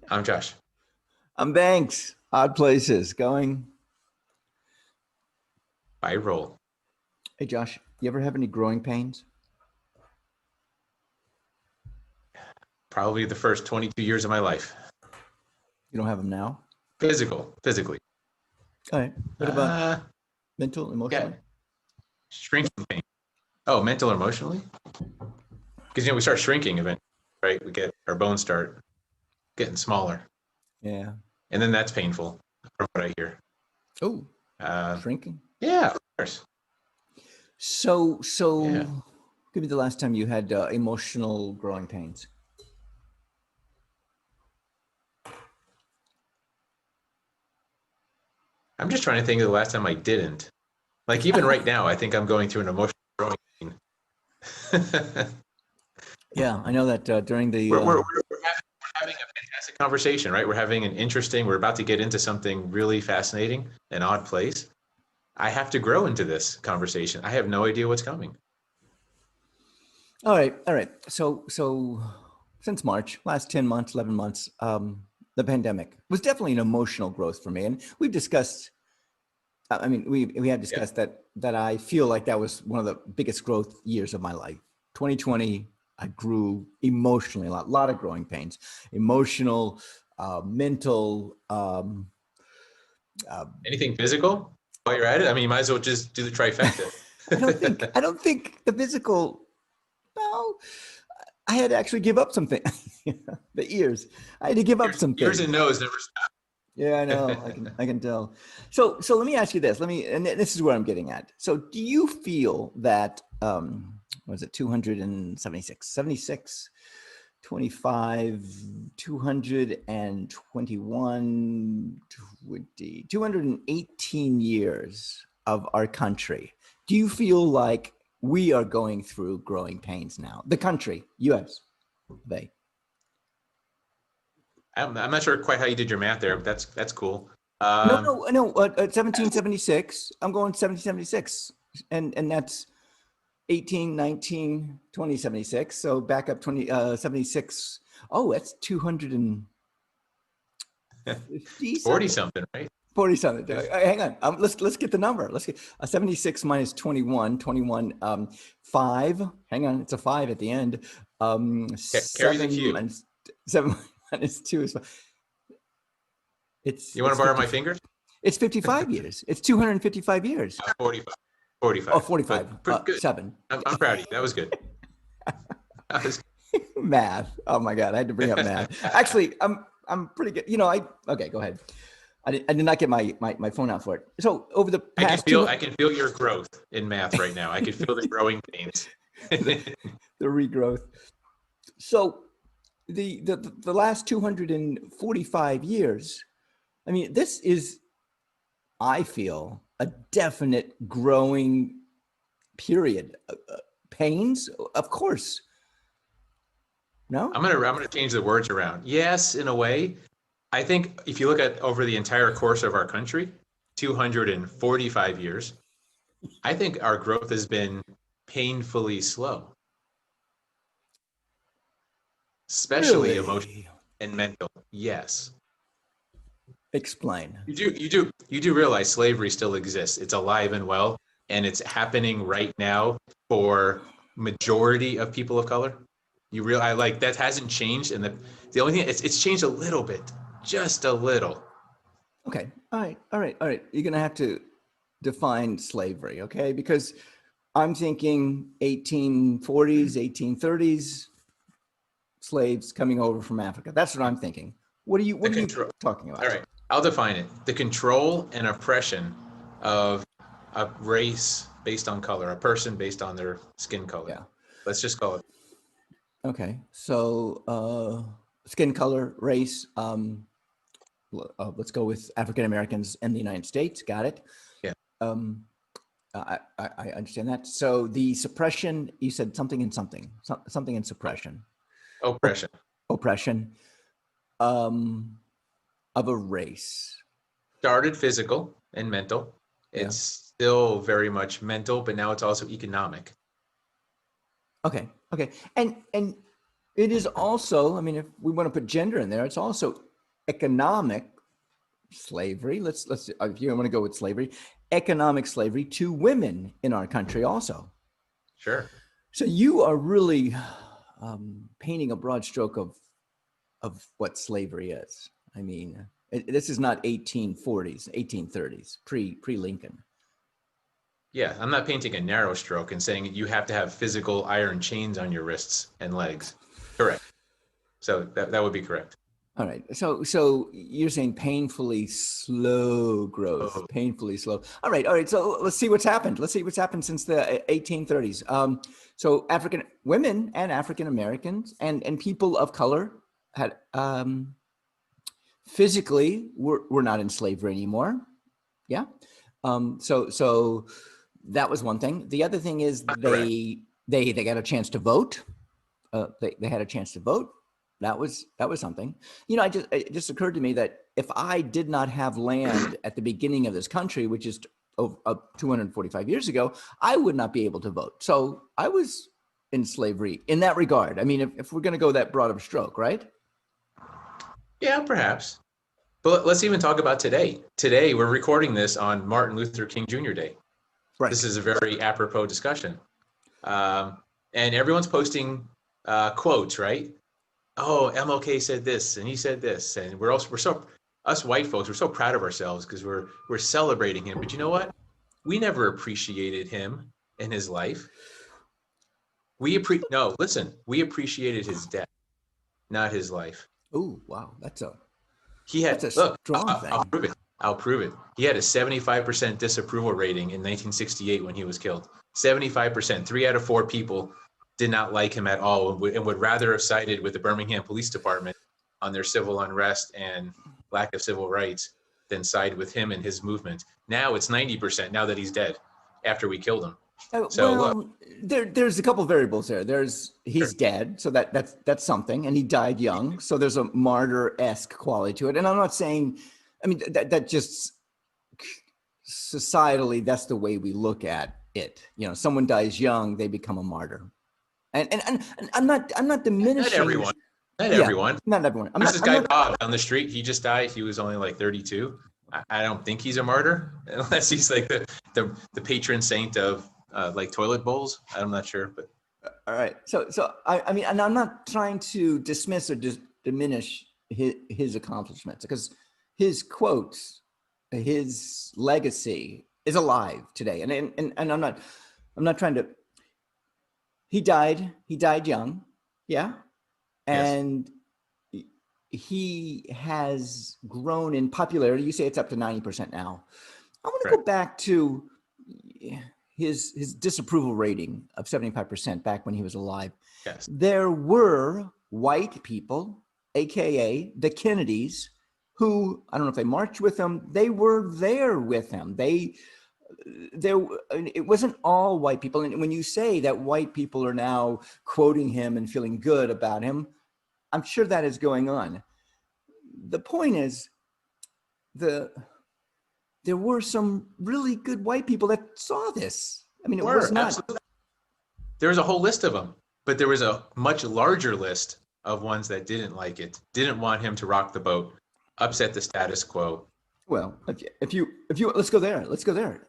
I'm Josh. I'm Banks. Odd places going. I roll. Hey, Josh, you ever have any growing pains? Probably the first 22 years of my life. You don't have them now? Physically. All right. What about Uh, mental, yeah, emotionally? shrinking pain. Oh, mental or emotionally? Because we start shrinking eventually, right? Our bones start getting smaller, Yeah. and then that's painful from what I hear. Oh, Uh, shrinking. yeah, of course. So, Yeah, give me the last time you had emotional growing pains. I'm just trying to think of the last time I didn't. Like even right now, I think I'm going through an emotional growing pain. Yeah, I know that during the. We're having a fantastic conversation, right? We're about to get into something really fascinating, an odd place. I have to grow into this conversation. I have no idea what's coming. All right, all right. So since March, last 10 months, 11 months, the pandemic was definitely an emotional growth for me, and we've discussed. I mean, we have Yeah. discussed that I feel like that was one of the biggest growth years of my life. 2020, I grew emotionally a lot of growing pains, emotional, mental. Anything physical while you're at it? I mean, you might as well just do the trifecta. I don't think the physical. No, I had to actually give up something. The ears, I had to give up some Ears and things. nose never stop. Yeah, I know. I can tell. So let me ask you this. And this is where I'm getting at. So do you feel that was it 276, 76, 25, 221, 20, 218 years of our country? Do you feel like we are going through growing pains now? The country, US, they. I'm not sure quite how you did your math there, but that's cool. No, Um, no, no. 1776. I'm going 1776, and that's 18, 19, 20, 76. So back up 20, 76. Oh, that's 250 it's 40 something, something, right? 40 something. Hang on. Let's get the number. Let's get 76 minus 21, 21, 5. Hang on, it's a 5 at the end. Carries a 7 few. minus 7 minus 2 is 5. You want to It's borrow 50. my fingers? It's 55 years. It's 255 years. 45. Oh, 45. 45. But pretty good. 7. I'm proud of you. That was good. That was Math. Oh my God, I had to bring up math. Actually, I'm pretty good. Okay, go ahead. I did not get my phone out for it. So over the past I can feel your growth in math right now. I can feel the growing pains. the, the regrowth. So the last 245 years, I mean, this is, I feel, a definite growing period. Pains, of course. No? I'm gonna change the words around. Yes, in a way. I think if you look at over the entire course of our country, 245 years, I think our growth has been painfully slow, especially emotional Really? and mental. Yes. Explain. You do realize slavery still exists. It's alive and well, and it's happening right now for majority of people of color. You realize like that hasn't changed, and the only thing it's changed a little bit, just a little. Okay. All right. You're going to have to define slavery, okay? Because I'm thinking 1840s, 1830s, slaves coming over from Africa. That's what I'm thinking. The What are you control. talking All about? right, I'll define it. The control and oppression of a race based on color, a person based on their skin color. Yeah. Let's just call it. Okay. So, skin color, race, let's go with African Americans in the United States. Got it. Yeah. Um, I understand that. So the suppression, you said something in something, something in suppression, Oppression. oppression, um, of a race. Started physical and mental. Yeah. It's still very much mental, but now it's also economic. Okay. And it is also, I mean, if we want to put gender in there, it's also economic slavery. Let's if you want to go with slavery, economic slavery to women in our country also. Sure. So you are really painting a broad stroke of what slavery is. I mean, this is not 1840s, 1830s, pre-Lincoln. Yeah, I'm not painting a narrow stroke and saying you have to have physical iron chains on your wrists and legs. Correct. So that would be correct. All right. So you're saying painfully slow growth, painfully slow. All right. All right. So let's see what's happened. Let's see what's happened since the 1830s. So African women and African Americans and people of color had physically were not in slavery anymore. Yeah. So that was one thing. The other thing is they got a chance to vote. They had a chance to vote. That was something. You know, it just occurred to me that if I did not have land at the beginning of this country, which is 245 years ago, I would not be able to vote. So I was in slavery in that regard. I mean, if we're going to go that broad of a stroke, right? Yeah, perhaps. But let's even talk about today. Today, we're recording this on Martin Luther King Jr. Day. Right. This is a very apropos discussion. And everyone's posting quotes, right? Oh, MLK said this and he said this. And we're so, us white folks, we're so proud of ourselves because we're celebrating him. But you know what? We never appreciated him in his life. We appreciated his death, not his life. Oh, wow. That's a strong thing. I'll prove it. He had a 75% disapproval rating in 1968 when he was killed. 75%, 3 out of 4 people did not like him at all and would rather have sided with the Birmingham Police Department on their civil unrest and lack of civil rights than side with him and his movement. Now it's 90% now that he's dead after we killed him. There's a couple of variables there. He's dead, so that's something, and he died young, so there's a martyr-esque quality to it. And I'm not saying, I mean, that just societally, that's the way we look at it. You know, someone dies young, they become a martyr. And I'm not diminishing. Not everyone. Not everyone. There's this guy Bob down the street. He just died. He was only like 32. I don't think he's a martyr unless he's like the patron saint of like toilet bowls. I'm not sure, but all right. So I mean, and I'm not trying to dismiss or diminish his accomplishments, because his quotes, his legacy is alive today. And I'm not trying to. He died young, yeah, and he has grown in popularity. You say it's up to 90% now. I want to go back to his disapproval rating of 75% back when he was alive. Yes. There were white people, AKA the Kennedys, who, I don't know if they marched with him, they were there with him. It wasn't all white people. And when you say that white people are now quoting him and feeling good about him, I'm sure that is going on. The point is, there were some really good white people that saw this. I mean, was not. Absolutely. There was a whole list of them, but there was a much larger list of ones that didn't like it, didn't want him to rock the boat, upset the status quo. Well, if you let's go there.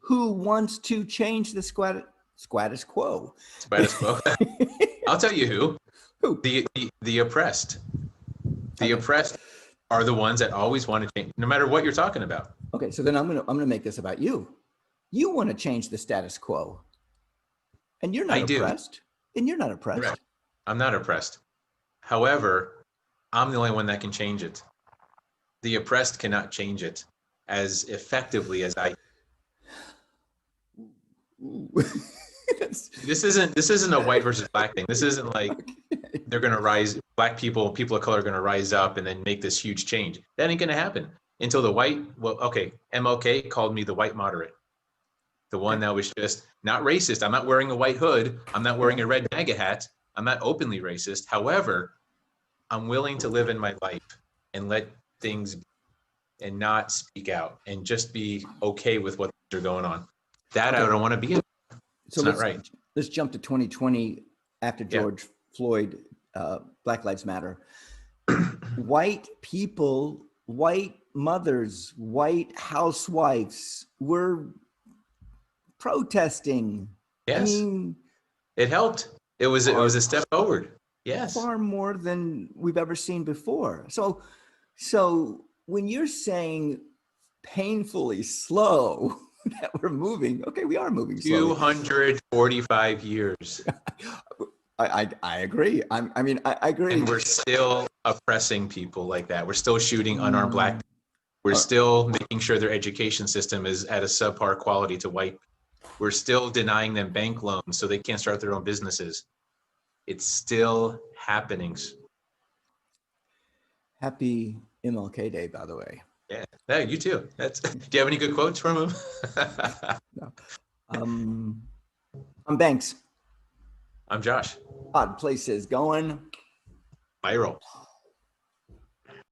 Who wants to change the status quo? Status quo. I'll tell you who. Who? The oppressed. The oppressed are the ones that always want to change, no matter what you're talking about. Okay, so then I'm gonna make this about you. You want to change the status quo, and you're not oppressed. And you're not oppressed. Correct. I'm not oppressed. However, I'm the only one that can change it. The oppressed cannot change it as effectively as I. This isn't a white versus black thing. This isn't like they're going to rise. Black people of color are going to rise up and then make this huge change. That ain't going to happen until MLK called me the white moderate. The one that was just not racist. I'm not wearing a white hood. I'm not wearing a red MAGA hat. I'm not openly racist. However, I'm willing to live in my life and let things and not speak out and just be okay with what are going on. That I don't want to be in. It's not right. Let's jump to 2020 after George Floyd, Black Lives Matter. white people, white mothers, white housewives were protesting. I Yes, mean, it helped. It was far, a step forward. Yes. far more than we've ever seen before. So when you're saying painfully slow that we're moving, okay, we are moving slowly. 245 years, I agree. I agree. and we're still oppressing people like that. We're still shooting unarmed black Mm, people. We're uh, still making sure their education system is at a subpar quality to white. We're still denying them bank loans so they can't start their own businesses. It's still happening. happy MLK Day, by the way. Yeah, yeah, you too. Do you have any good quotes from him? No. Um, I'm Banks. I'm Josh. Odd places going Viral.